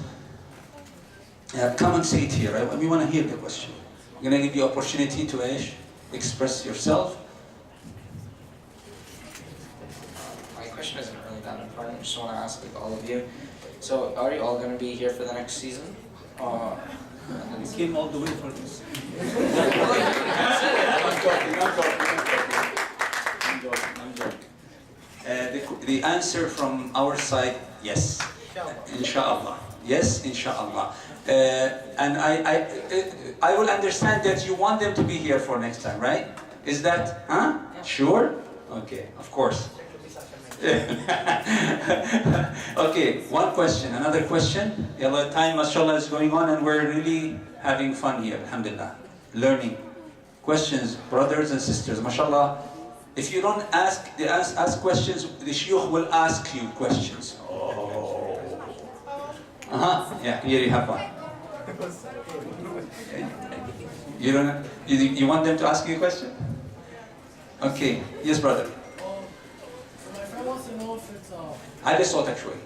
Come and say it here. We want to hear the question. I'm going to give you opportunity to express yourself. My question isn't really that important. I just want to ask all of you. So, are you all going to be here for the next season? We came all the way for this. I'm joking. The answer from our side, yes. Inshallah. Yes, inshallah. And I will understand that you want them to be here for next time, right? Is that, Sure? Okay, of course. Okay, one question, another question. Time, mashallah, is going on, and we're really having fun here, alhamdulillah. Learning. Questions, brothers and sisters, mashallah. If you don't ask questions, the shuyukh will ask you questions. Yeah, here you have one. You want them to ask you a question? Okay, yes, brother. My friend wants to know if it's هذا صوتك شوي.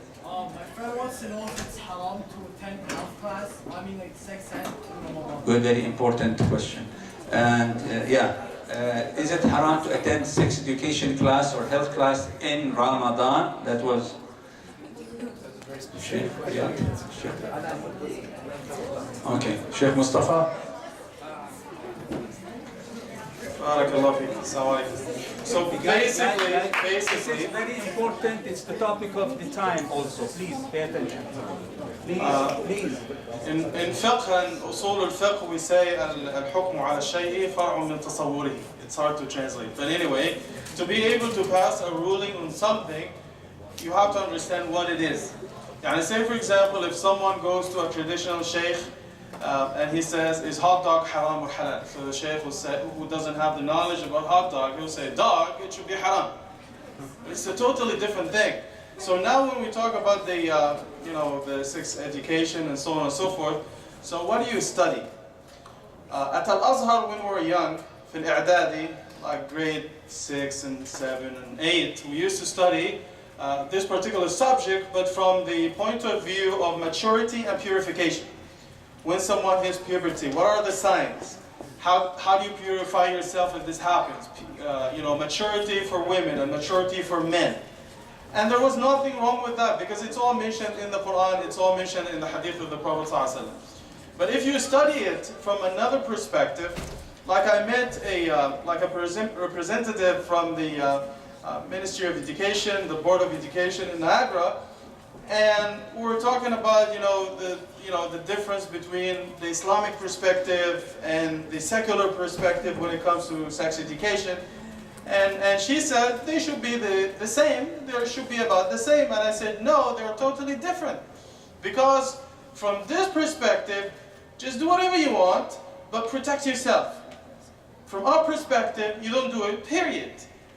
my friend wants to know if it's haram to attend health class. I mean, like sex ed in Ramadan. Good, very important question. And is it haram to attend sex education class or health class in Ramadan? That was. Sheikh, yeah. Okay, Sheikh Mustafa. So basically, this is very important. It's the topic of the time also. Please pay attention. Please. in fiqh and usul al-fiqh we say al-hukmu ala shay'i far'un min tasawwurihi. It's hard to translate. But anyway, to be able to pass a ruling on something, you have to understand what it is. And say for example, if someone goes to a traditional sheikh and he says, is hot dog haram or halal? So the sheikh will say, who doesn't have the knowledge about hot dog, he'll say, dog, it should be haram. It's a totally different thing. So now when we talk about the, the sex education and so on and so forth, so what do you study? At Al-Azhar when we were young, في الإعدادي, like grade 6 and 7 and 8, we used to study this particular subject, but from the point of view of maturity and purification. When someone hits puberty, what are the signs? How do you purify yourself if this happens? Maturity for women and maturity for men. And there was nothing wrong with that because it's all mentioned in the Quran, it's all mentioned in the hadith of the Prophet ﷺ. But if you study it from another perspective, like I met a representative from the Ministry of Education, the Board of Education in Niagara, and we were talking about the difference between the Islamic perspective and the secular perspective when it comes to sex education. And she said they should be the same, they should be about the same. And I said, no, they're totally different. Because from this perspective, just do whatever you want, but protect yourself. From our perspective, you don't do it, period,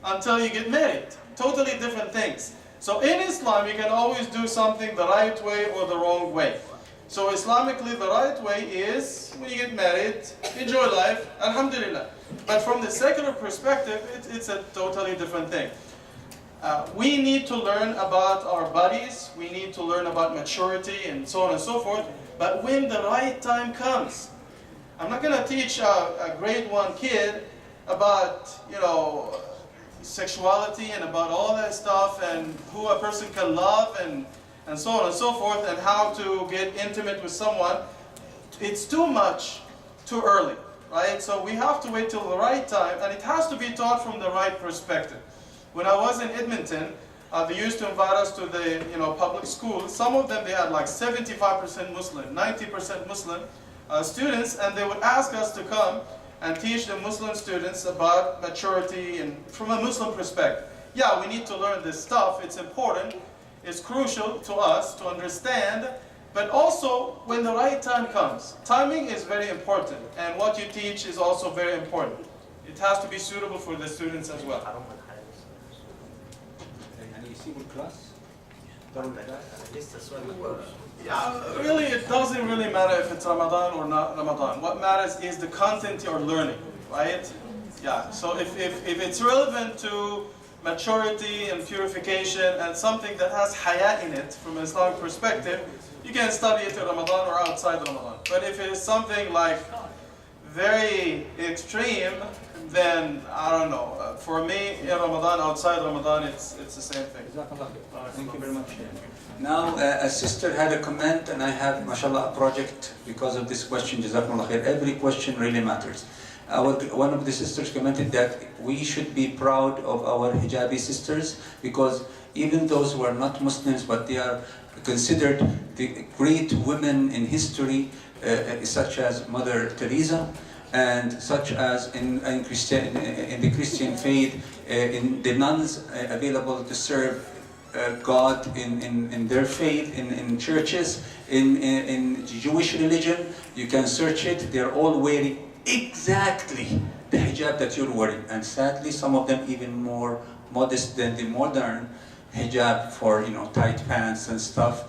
until you get married. Totally different things. So in Islam, you can always do something the right way or the wrong way. So Islamically, the right way is when you get married, enjoy life, alhamdulillah. But from the secular perspective, it's a totally different thing. We need to learn about our bodies, we need to learn about maturity and so on and so forth, but when the right time comes, I'm not going to teach a grade 1 kid about, sexuality and about all that stuff and who a person can love and so on and so forth and how to get intimate with someone. It's too much, too early, right? So we have to wait till the right time, and it has to be taught from the right perspective. When I was in Edmonton, they used to invite us to the public schools. Some of them, they had like 75% Muslim, 90% Muslim students, and they would ask us to come and teach the Muslim students about maturity and from a Muslim perspective. Yeah, we need to learn this stuff, it's important, it's crucial to us to understand, but also when the right time comes. Timing is very important, and what you teach is also very important. It has to be suitable for the students as well. Yeah, really, it doesn't really matter if it's Ramadan or not Ramadan. What matters is the content you're learning, right? Yeah, so if it's relevant to maturity and purification and something that has haya in it from an Islamic perspective, you can study it in Ramadan or outside Ramadan. But if it is something like very extreme, then I don't know. For me, in Ramadan, outside Ramadan, it's the same thing. Thank you very much. Now, a sister had a comment, and I have, mashallah, a project because of this question. Jazakumullah khair. Every question really matters. One of the sisters commented that we should be proud of our hijabi sisters because even those who are not Muslims, but they are considered the great women in history, such as Mother Teresa, and such as in the Christian faith, in the nuns available to serve God in their faith, in churches, in Jewish religion. You can search it. They're all wearing exactly the hijab that you're wearing, and sadly, some of them even more modest than the modern hijab for tight pants and stuff.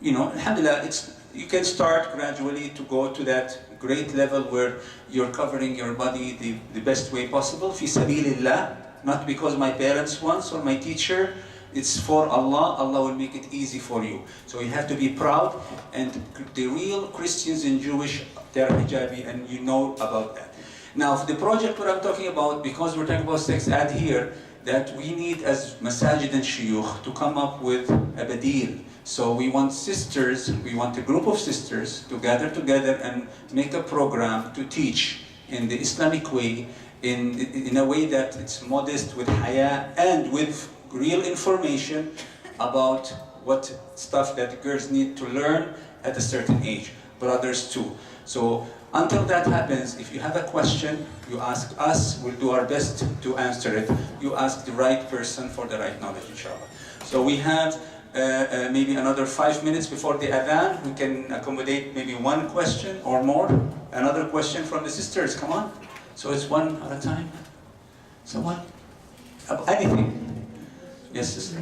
Alhamdulillah, you can start gradually to go to that great level where you're covering your body the best way possible. Fi sabilillah, not because my parents wants or my teacher. It's for Allah. Allah will make it easy for you. So you have to be proud. And the real Christians and Jewish, they're hijabi, and you know about that. Now, for the project what I'm talking about, because we're talking about sex ed here, that we need as masajid and shuyukh to come up with a badil. So we want sisters, we want a group of sisters to gather together and make a program to teach in the Islamic way, in a way that it's modest, with haya, and with real information about what stuff that girls need to learn at a certain age, brothers too. So until that happens, if you have a question, you ask us, we'll do our best to answer it. You ask the right person for the right knowledge, inshallah. So we have maybe another 5 minutes before the adhan. We can accommodate maybe one question or more. Another question from the sisters, come on. So it's one at a time. Someone? Anything? Yes, sister.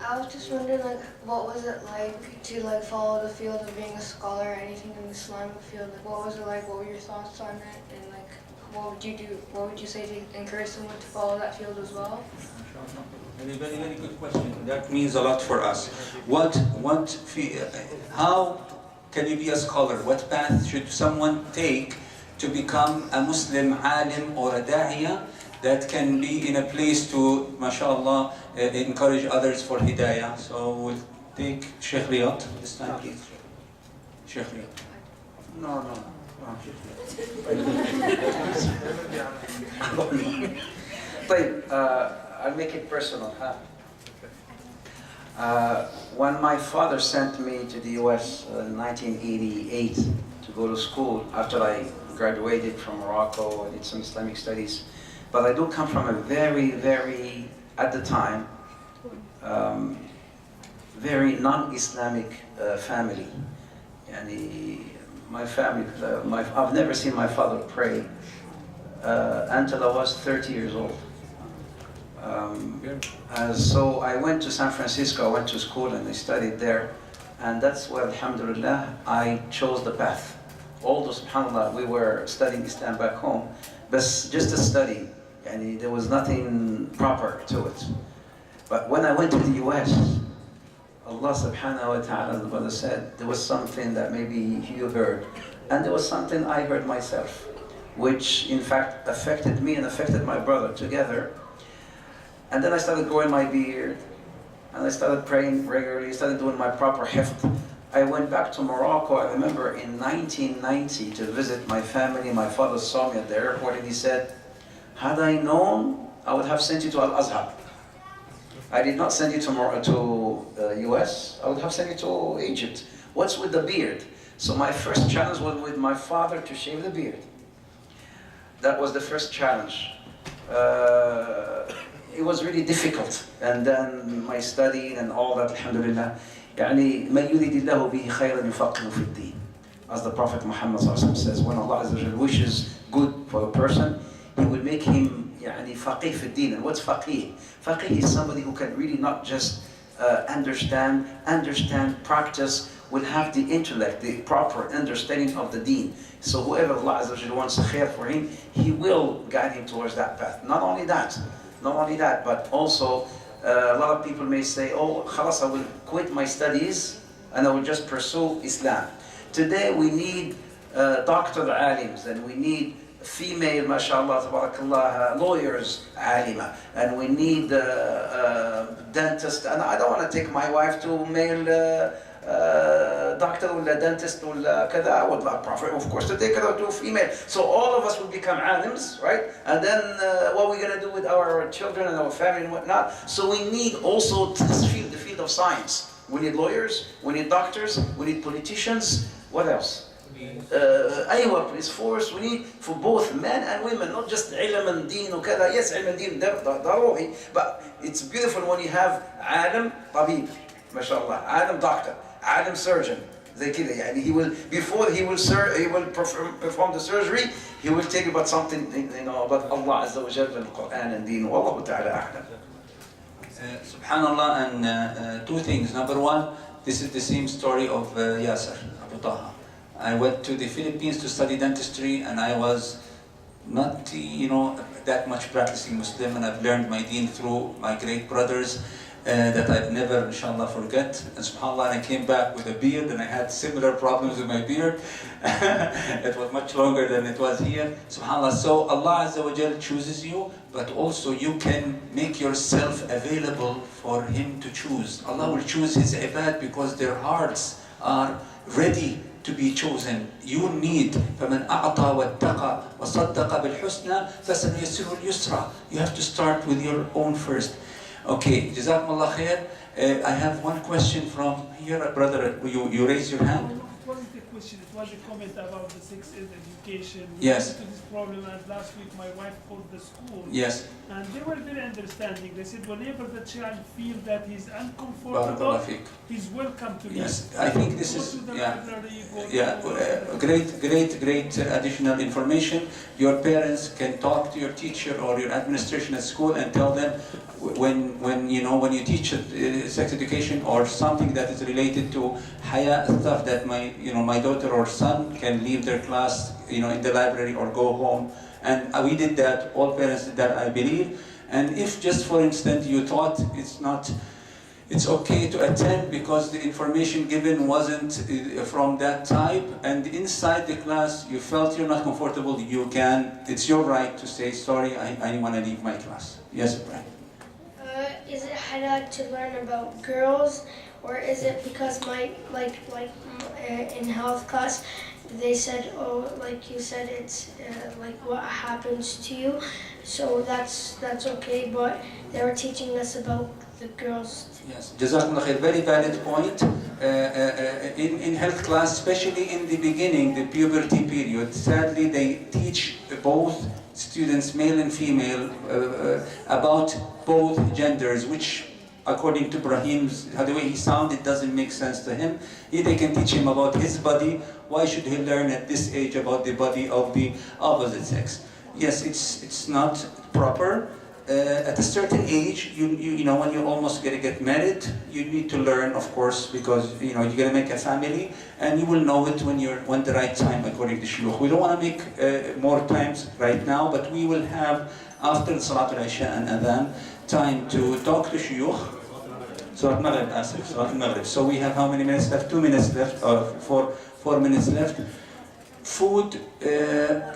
I was just wondering, what was it like to follow the field of being a scholar or anything in the Islamic field? What was it like? What were your thoughts on it? And what would you do? What would you say to encourage someone to follow that field as well? Very, very, very good question. That means a lot for us. How can you be a scholar? What path should someone take to become a Muslim alim or a da'iyah that can be in a place to, mashallah, encourage others for hidayah? So we'll take Sheikh Riyad this time, please. Sheikh Riyad. No. طيب, I'll make it personal. When my father sent me to the US in 1988 to go to school after I graduated from Morocco, I did some Islamic studies. But I do come from a very, very, at the time, very non-Islamic family. Yani, my family, I've never seen my father pray until I was 30 years old. So I went to San Francisco, I went to school and I studied there. And that's where, alhamdulillah, I chose the path. Although, subhanAllah, we were studying Islam back home, but just to study, and there was nothing proper to it. But when I went to the US, Allah subhanahu wa ta'ala, the brother said, there was something that maybe you heard, and there was something I heard myself, which in fact affected me and affected my brother together. And then I started growing my beard, and I started praying regularly, started doing my proper hifd. I went back to Morocco, I remember in 1990, to visit my family. My father saw me at the airport and he said, had I known, I would have sent you to Al-Azhar. I did not send you to US, I would have sent you to Egypt. What's with the beard? So my first challenge was with my father to shave the beard. That was the first challenge. It was really difficult. And then my studying and all that, alhamdulillah. يعني من يريد الله به خيرا يفقهه في الدين. As the Prophet Muhammad says, when Allah wishes good for a person, He will make him يعني فقيه في الدين. And what's faqih? Faqih is somebody who can really not just understand, practice, will have the intellect, the proper understanding of the deen. So whoever Allah wants khair for him, He will guide him towards that path. Not only that, but also a lot of people may say, oh, khalas, I will quit my studies and I will just pursue Islam. Today we need doctor alims, and we need female, mashallah, tabarakallah, lawyers, alima, and we need dentists. And I don't want to take my wife to male doctor or dentist or kada, or prophet, of course, to take her to female. So all of us will become alims, right? And then what are we going to do with our children and our family and whatnot? So we need also this field, the field of science. We need lawyers, we need doctors, we need politicians. What else? Police force. We need for both men and women, not just ilm and deen or kada. Yes, ilm and deen daruhi, but it's beautiful when you have alim tabib, mashallah, alim doctor, alim surgeon. He will, before he will perform the surgery, he will tell you about something, about Allah Azza wa Jalla and the Quran and deen. Wallahu ta'ala a'lam. Subhanallah, and two things. Number one, this is the same story of Yasser, Abu Taha. I went to the Philippines to study dentistry, and I was not, that much practicing Muslim, and I've learned my deen through my great brothers that I've never, inshallah, forget. And subhanallah, I came back with a beard, and I had similar problems with my beard. It was much longer than it was here. Subhanallah. So Allah Azza wa Jal chooses you, but also you can make yourself available for Him to choose. Allah will choose His ibad because their hearts are ready to be chosen. You need فَمَنْ أَعْطَى وَاتَّقَى وَصَدَّقَ بِالْحُسْنَى فَسَنُيَسِّرُهُ الْيُسْرَى. You have to start with your own first. Okay, Jazakumullah khair. I have one question from here, brother. You raise your hand. It wasn't a question, it was a comment about the sex ed education. Yes. To this problem, and last week my wife called the school. Yes. And they were very understanding. They said whenever the child feels that he's uncomfortable, Barakallah feek. he's welcome to Yes, leave. I think this Go is to the library, great additional information. Your parents can talk to your teacher or your administration at school and tell them when you teach sex education or something that is related to haya stuff, that my daughter or son can leave their class in the library or go home. And we did that, all parents did that, I believe. And if just for instance you thought it's okay to attend because the information given wasn't from that type, and inside the class you felt you're not comfortable, it's your right to say, sorry, I want to leave my class. Yes, Brian. Is it halal to learn about girls or is it because in health class they said, oh, like you said, it's like what happens to you, so that's okay, but they were teaching us about the girls. Yes, Jazakumullah khair. Very valid point. In health class, especially in the beginning, the puberty period, sadly they teach both students, male and female, about both genders, which according to Brahim's, the way he sounded, doesn't make sense to him. They can teach him about his body. Why should he learn at this age about the body of the opposite sex? Yes, it's not proper. At a certain age, you know, when you're almost gonna get married, you need to learn, of course, because you know you're gonna make a family, and you will know it when the right time, according to shuyukh. We don't want to make more times right now, but we will have after the Salat al-Isha and Adhan time to talk to shuyukh. Salat Maghrib, asif, Salat Maghrib. So we have how many minutes left? 2 minutes left, or 4 minutes left. Food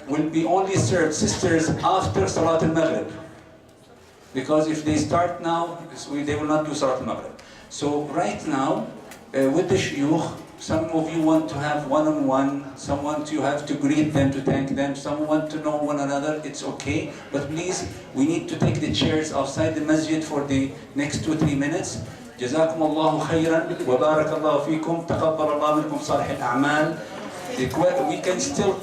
will be only served, sisters, after Salat al-Maghrib. Because if they start now, they will not do Salat al-Maghrib. So right now, with the shuyukh, some of you want to have one-on-one, some want you have to greet them, to thank them, some want to know one another, it's okay. But please, we need to take the chairs outside the masjid for the next 2-3 minutes. جزاكم الله خيرا وبارك الله فيكم تقبل الله منكم صالح الأعمال. We can still